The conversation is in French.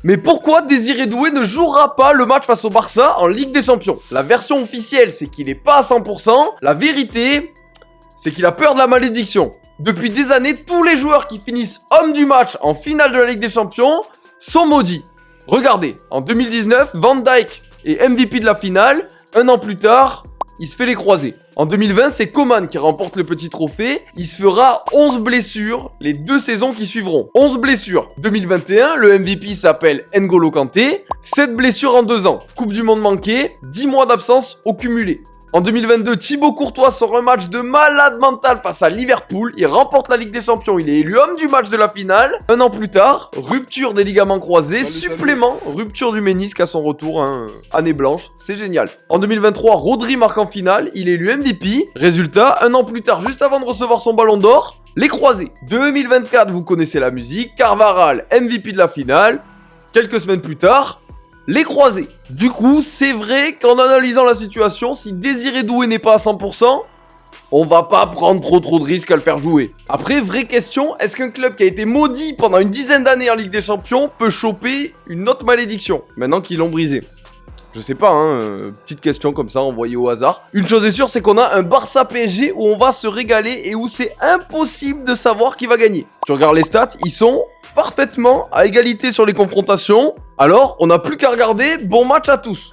Mais pourquoi Désiré Doué ne jouera pas le match face au Barça en Ligue des Champions? La version officielle, c'est qu'il est pas à 100%. La vérité, c'est qu'il a peur de la malédiction. Depuis des années, tous les joueurs qui finissent homme du match en finale de la Ligue des Champions sont maudits. Regardez, en 2019, Van Dijk est MVP de la finale. Un an plus tard, il se fait les croisés. En 2020, c'est Coman qui remporte le petit trophée. Il se fera 11 blessures les 2 saisons qui suivront. 11 blessures. 2021, le MVP s'appelle N'Golo Kanté. 7 blessures en 2 ans. Coupe du monde manquée, 10 mois d'absence au cumulé. En 2022, Thibaut Courtois sort un match de malade mental face à Liverpool. Il remporte la Ligue des Champions. Il est élu homme du match de la finale. Un an plus tard, rupture des ligaments croisés, supplément, rupture du ménisque à son retour. Année blanche, c'est génial. En 2023, Rodri marque en finale. Il est élu MVP. Résultat, un an plus tard, juste avant de recevoir son ballon d'or, les croisés. 2024, vous connaissez la musique. Carvajal, MVP de la finale. Quelques semaines plus tard, les croisés. Du coup, c'est vrai qu'en analysant la situation, si Désiré Doué n'est pas à 100%, on va pas prendre trop de risques à le faire jouer. Après, vraie question, est-ce qu'un club qui a été maudit pendant une dizaine d'années en Ligue des Champions peut choper une autre malédiction, maintenant qu'ils l'ont brisé? Je sais pas, petite question comme ça, envoyée au hasard. Une chose est sûre, c'est qu'on a un Barça PSG où on va se régaler et où c'est impossible de savoir qui va gagner. Tu regardes les stats, ils sont parfaitement à égalité sur les confrontations. Alors, on n'a plus qu'à regarder. Bon match à tous.